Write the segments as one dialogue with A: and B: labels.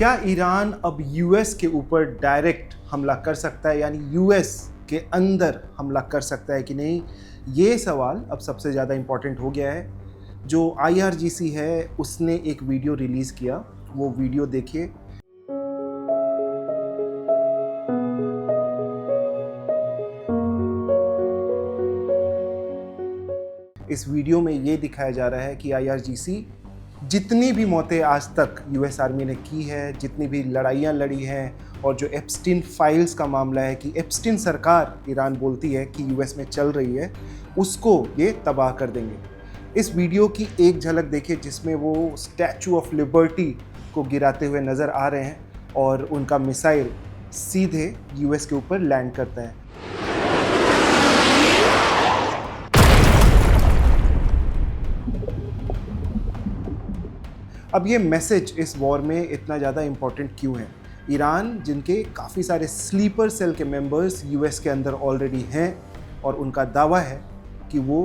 A: क्या ईरान अब यूएस के ऊपर डायरेक्ट हमला कर सकता है, यानी यूएस के अंदर हमला कर सकता है कि नहीं? ये सवाल अब सबसे ज़्यादा इम्पॉर्टेंट हो गया है। जो IRGC है उसने एक वीडियो रिलीज़ किया, वो वीडियो देखिए। इस वीडियो में ये दिखाया जा रहा है कि IRGC जितनी भी मौतें आज तक यूएस आर्मी ने की है, जितनी भी लड़ाइयाँ लड़ी हैं, और जो एप्स्टीन फाइल्स का मामला है कि एप्स्टीन सरकार ईरान बोलती है कि यूएस में चल रही है, उसको ये तबाह कर देंगे। इस वीडियो की एक झलक देखिए जिसमें वो स्टैचू ऑफ लिबर्टी को गिराते हुए नज़र आ रहे हैं और उनका मिसाइल सीधे यूएस के ऊपर लैंड करता है। अब ये मैसेज इस वॉर में इतना ज़्यादा इम्पोर्टेंट क्यों है? ईरान जिनके काफ़ी सारे स्लीपर सेल के मेंबर्स यूएस के अंदर ऑलरेडी हैं और उनका दावा है कि वो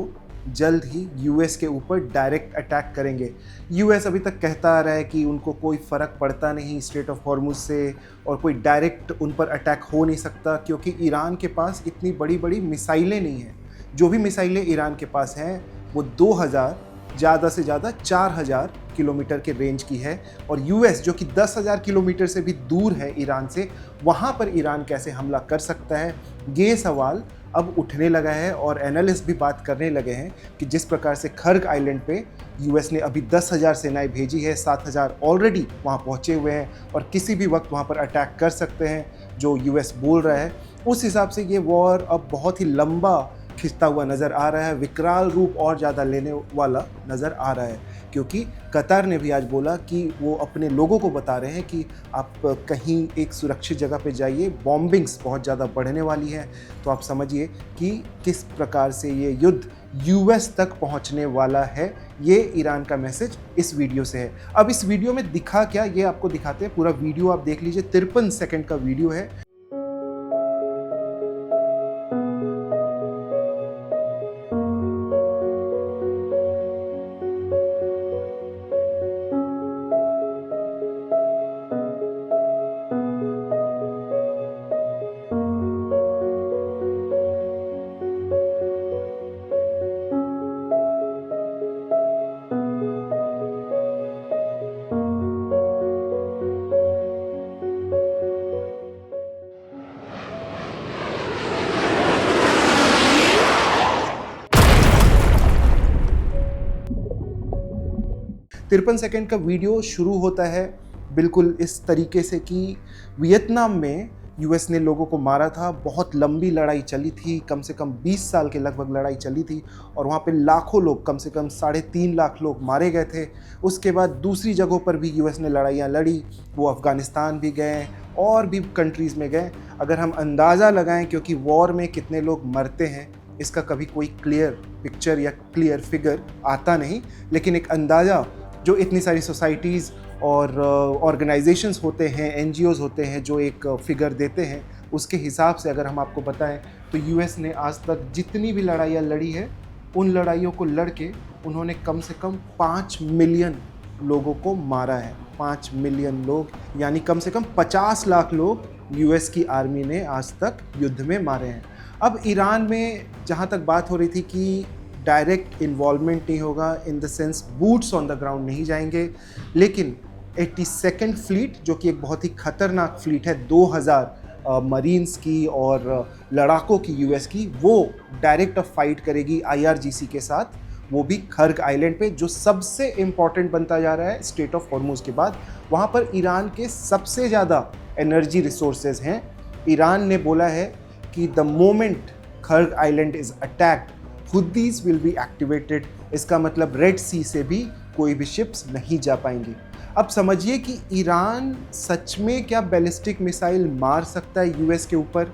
A: जल्द ही यूएस के ऊपर डायरेक्ट अटैक करेंगे। यूएस अभी तक कहता आ रहा है कि उनको कोई फ़र्क पड़ता नहीं स्ट्रेट ऑफ हॉर्मुज से और कोई डायरेक्ट उन पर अटैक हो नहीं सकता क्योंकि ईरान के पास इतनी बड़ी बड़ी मिसाइलें नहीं हैं। जो भी मिसाइलें ईरान के पास हैं वो 2000 ज़्यादा से ज़्यादा 4000 किलोमीटर के रेंज की है, और यूएस जो कि 10,000 किलोमीटर से भी दूर है ईरान से, वहाँ पर ईरान कैसे हमला कर सकता है? ये सवाल अब उठने लगा है और एनालिस्ट भी बात करने लगे हैं कि जिस प्रकार से खर्ग आइलैंड पे यूएस ने अभी 10,000 सेनाएं भेजी है, 7,000 ऑलरेडी वहाँ पहुँचे हुए हैं और किसी भी वक्त वहाँ पर अटैक कर सकते हैं, जो यूएस बोल रहा है। उस हिसाब से ये वॉर अब बहुत ही लंबा खिंचता हुआ नज़र आ रहा है, विकराल रूप और ज़्यादा लेने वाला नज़र आ रहा है, क्योंकि कतर ने भी आज बोला कि वो अपने लोगों को बता रहे हैं कि आप कहीं एक सुरक्षित जगह पे जाइए, बॉम्बिंग्स बहुत ज़्यादा बढ़ने वाली है। तो आप समझिए कि किस प्रकार से ये युद्ध यूएस तक पहुंचने वाला है। ये ईरान का मैसेज इस वीडियो से है। अब इस वीडियो में दिखा क्या, ये आपको दिखाते हैं। पूरा वीडियो आप देख लीजिए, 53 सेकेंड का वीडियो है। तिरपन सेकेंड का वीडियो शुरू होता है बिल्कुल इस तरीके से कि वियतनाम में यूएस ने लोगों को मारा था। बहुत लंबी लड़ाई चली थी, कम से कम 20 साल के लगभग लड़ाई चली थी, और वहाँ पे लाखों लोग, कम से कम 3.5 लाख लोग मारे गए थे। उसके बाद दूसरी जगहों पर भी यूएस ने लड़ाइयाँ लड़ी, वो अफ़गानिस्तान भी गए और भी कंट्रीज़ में गए। अगर हम अंदाज़ा लगाएं, क्योंकि वॉर में कितने लोग मरते हैं इसका कभी कोई क्लियर पिक्चर या क्लियर फिगर आता नहीं, लेकिन एक अंदाज़ा जो इतनी सारी सोसाइटीज़ और ऑर्गेनाइजेशंस होते हैं, NGOs होते हैं जो एक फिगर देते हैं, उसके हिसाब से अगर हम आपको बताएं तो यूएस ने आज तक जितनी भी लड़ाइयाँ लड़ी है, उन लड़ाइयों को लड़ के उन्होंने कम से कम 5 मिलियन लोगों को मारा है। 5 मिलियन लोग, यानी कम से कम 50 लाख लोग यूएस की आर्मी ने आज तक युद्ध में मारे हैं। अब ईरान में जहाँ तक बात हो रही थी कि डायरेक्ट इन्वॉल्वमेंट नहीं होगा, in the sense boots on the ground नहीं जाएंगे, लेकिन 82nd फ्लीट, जो कि एक बहुत ही खतरनाक फ्लीट है, 2000 मरीन्स की और लड़ाकों की यूएस की, वो डायरेक्ट फाइट करेगी IRGC के साथ, वो भी खर्ग आइलैंड पे, जो सबसे इम्पॉर्टेंट बनता जा रहा है स्ट्रेट ऑफ हॉर्मुज के बाद। वहाँ पर ईरान के सबसे ज़्यादा एनर्जी रिसोर्सेज हैं। ईरान ने बोला है कि the moment Kharg island is attacked, Houthis will be activated. इसका मतलब रेड सी से भी कोई भी शिप्स नहीं जा पाएंगी। अब समझिए कि ईरान सच में क्या बैलिस्टिक मिसाइल मार सकता है यूएस के ऊपर?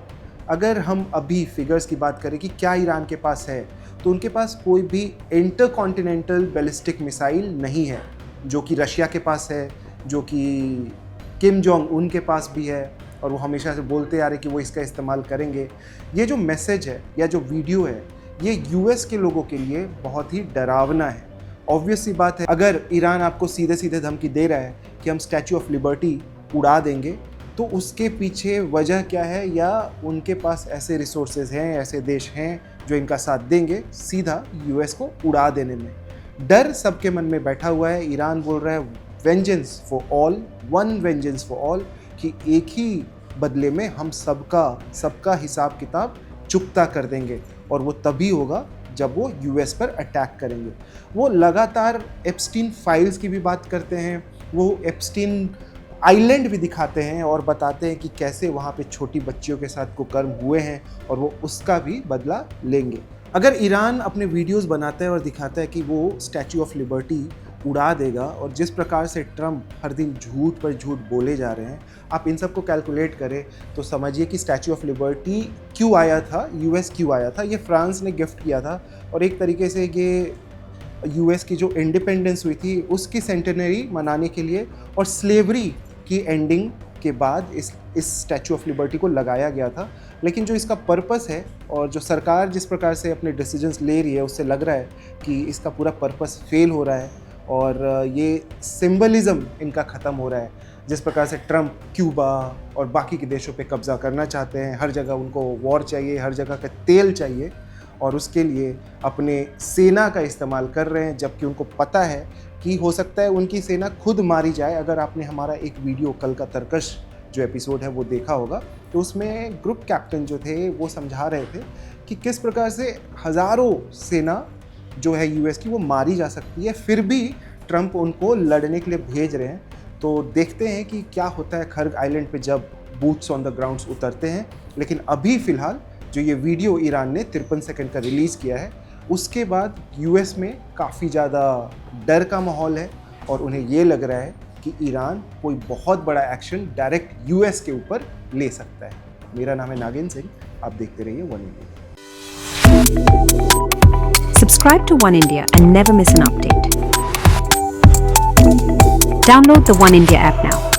A: अगर हम अभी फिगर्स की बात करें कि क्या ईरान के पास है, तो उनके पास कोई भी इंटरकॉन्टिनेंटल बैलिस्टिक मिसाइल नहीं है, जो कि रशिया के पास है, जो कि किम जोंग उन के पास भी है, और वो हमेशा से बोलते आ रहे कि वो इसका इस्तेमाल करेंगे। ये जो मैसेज है या जो वीडियो है, ये यूएस के लोगों के लिए बहुत ही डरावना है। ऑब्वियस सी बात है, अगर ईरान आपको सीधे सीधे धमकी दे रहा है कि हम स्टैचू ऑफ लिबर्टी उड़ा देंगे, तो उसके पीछे वजह क्या है, या उनके पास ऐसे रिसोर्सेज हैं, ऐसे देश हैं जो इनका साथ देंगे सीधा यूएस को उड़ा देने में। डर सबके मन में बैठा हुआ है। ईरान बोल रहा है vengeance for all, one vengeance for all, कि एक ही बदले में हम सबका हिसाब किताब चुकता कर देंगे, और वो तभी होगा जब वो यूएस पर अटैक करेंगे। वो लगातार एप्स्टीन फाइल्स की भी बात करते हैं, वो एप्स्टीन आइलैंड भी दिखाते हैं और बताते हैं कि कैसे वहाँ पे छोटी बच्चियों के साथ कुकर्म हुए हैं और वो उसका भी बदला लेंगे। अगर ईरान अपने वीडियोस बनाता है और दिखाता है कि वो स्टैचू ऑफ लिबर्टी उड़ा देगा, और जिस प्रकार से ट्रम्प हर दिन झूठ पर झूठ बोले जा रहे हैं, आप इन सब को कैलकुलेट करें तो समझिए कि स्टैचू ऑफ लिबर्टी क्यों आया था, यूएस क्यों आया था। ये फ्रांस ने गिफ्ट किया था, और एक तरीके से ये यूएस की जो इंडिपेंडेंस हुई थी उसकी सेंटेनरी मनाने के लिए, और स्लेवरी की एंडिंग के बाद इस स्टैचू ऑफ लिबर्टी को लगाया गया था। लेकिन जो इसका पर्पस है, और जो सरकार जिस प्रकार से अपने डिसीजंस ले रही है, उससे लग रहा है कि इसका पूरा पर्पस फेल हो रहा है, और ये सिंबलिज्म इनका ख़त्म हो रहा है। जिस प्रकार से ट्रम्प क्यूबा और बाकी के देशों पे कब्ज़ा करना चाहते हैं, हर जगह उनको वॉर चाहिए, हर जगह का तेल चाहिए, और उसके लिए अपने सेना का इस्तेमाल कर रहे हैं, जबकि उनको पता है कि हो सकता है उनकी सेना खुद मारी जाए। अगर आपने हमारा एक वीडियो कल का तरकश जो एपिसोड है वो देखा होगा, तो उसमें ग्रुप कैप्टन जो थे वो समझा रहे थे कि किस प्रकार से हज़ारों सेना जो है यूएस की वो मारी जा सकती है, फिर भी ट्रम्प उनको लड़ने के लिए भेज रहे हैं। तो देखते हैं कि क्या होता है खर्ग आइलैंड पे जब बूट्स ऑन द ग्राउंड्स उतरते हैं। लेकिन अभी फ़िलहाल जो ये वीडियो ईरान ने 53 सेकंड का रिलीज़ किया है, उसके बाद यूएस में काफ़ी ज़्यादा डर का माहौल है, और उन्हें ये लग रहा है कि ईरान कोई बहुत बड़ा एक्शन डायरेक्ट यूएस के ऊपर ले सकता है। मेरा नाम है नागिन सिंह, आप देखते रहिए one India.
B: Subscribe to One India and never miss an update. Download the One India app now.